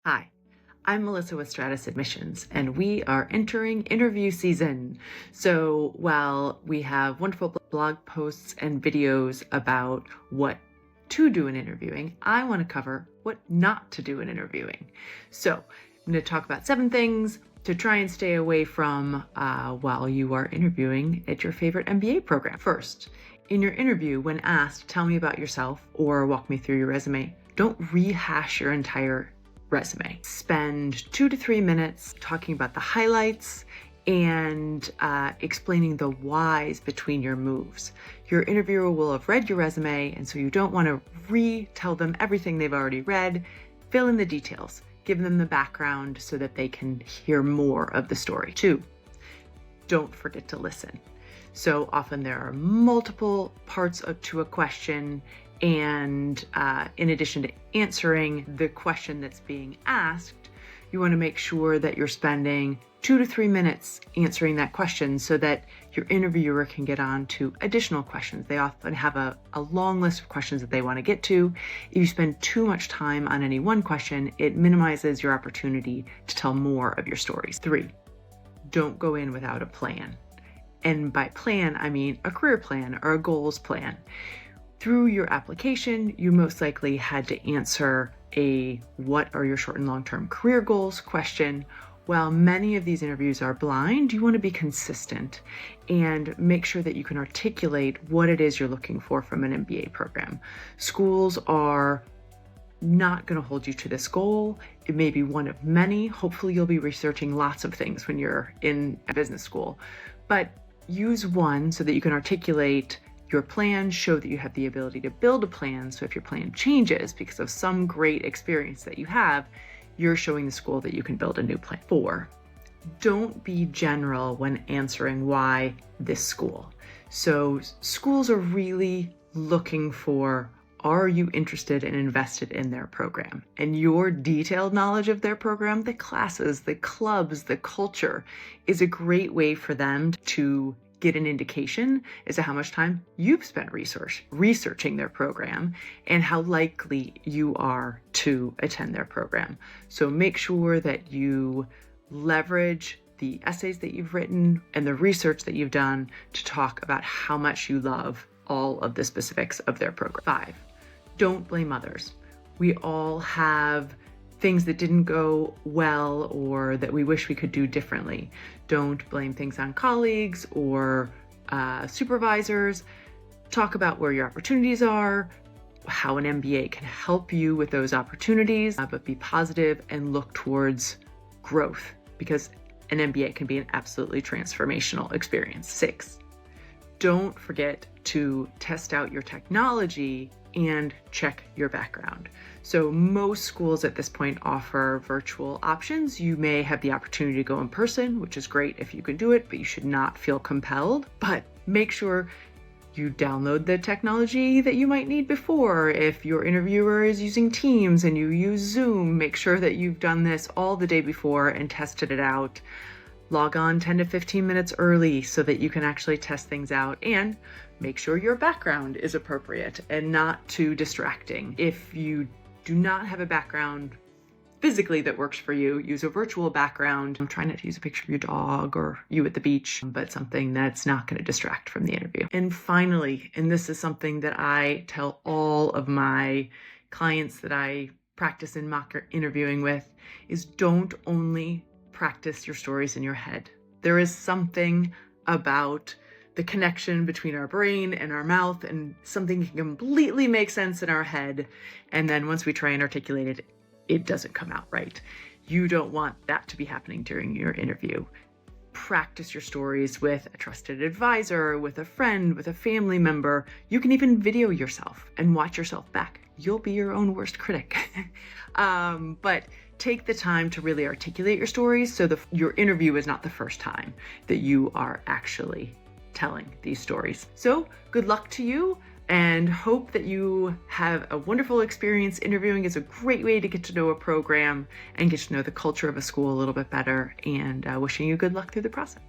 Hi, I'm Melissa with Stratus Admissions, and we are entering interview season. So while we have wonderful blog posts and videos about what to do in interviewing, I want to cover what not to do in interviewing. So I'm going to talk about 7 things to try and stay away from while you are interviewing at your favorite MBA program. First, in your interview, when asked, tell me about yourself or walk me through your resume, don't rehash your entire resume. Spend 2 to 3 minutes talking about the highlights and explaining the whys between your moves. Your interviewer will have read your resume, and so you don't want to retell them everything they've already read. Fill in the details. Give them the background so that they can hear more of the story. 2, don't forget to listen. So often there are multiple parts to a question, and in addition to answering the question that's being asked, you want to make sure that you're spending 2 to 3 minutes answering that question so that your interviewer can get on to additional questions. They often have a long list of questions that they want to get to. If you spend too much time on any one question, it minimizes your opportunity to tell more of your stories. 3, don't go in without a plan. And by plan, I mean a career plan or a goals plan. Through your application, you most likely had to answer a what are your short and long-term career goals question. While many of these interviews are blind, you want to be consistent and make sure that you can articulate what it is you're looking for from an MBA program. Schools are not going to hold you to this goal. It may be one of many. Hopefully you'll be researching lots of things when you're in a business school, but use one so that you can articulate your plan, show that you have the ability to build a plan. So if your plan changes because of some great experience that you have, you're showing the school that you can build a new plan. 4, don't be general when answering why this school. So schools are really looking for, are you interested and invested in their program? And your detailed knowledge of their program, the classes, the clubs, the culture, is a great way for them to get an indication as to how much time you've spent researching their program and how likely you are to attend their program. So make sure that you leverage the essays that you've written and the research that you've done to talk about how much you love all of the specifics of their program. 5, don't blame others. We all have things that didn't go well or that we wish we could do differently. Don't blame things on colleagues or supervisors. Talk about where your opportunities are, how an MBA can help you with those opportunities, but be positive and look towards growth because an MBA can be an absolutely transformational experience. 6, don't forget to test out your technology and check your background. So most schools at this point offer virtual options. You may have the opportunity to go in person, which is great if you can do it, but you should not feel compelled. But make sure you download the technology that you might need before. If your interviewer is using Teams and you use Zoom, make sure that you've done this all the day before and tested it out. Log on 10 to 15 minutes early so that you can actually test things out, and make sure your background is appropriate and not too distracting. If you do not have a background physically that works for you, use a virtual background. I'm trying not to use a picture of your dog or you at the beach, but something that's not going to distract from the interview. And finally, and this is something that I tell all of my clients that I practice in mock interviewing with, is don't only practice your stories in your head. There is something about the connection between our brain and our mouth, and something can completely make sense in our head. And then once we try and articulate it, it doesn't come out right. You don't want that to be happening during your interview. Practice your stories with a trusted advisor, with a friend, with a family member. You can even video yourself and watch yourself back. You'll be your own worst critic. But take the time to really articulate your stories so your interview is not the first time that you are actually telling these stories. So good luck to you, and hope that you have a wonderful experience. Interviewing is a great way to get to know a program and get to know the culture of a school a little bit better, and wishing you good luck through the process.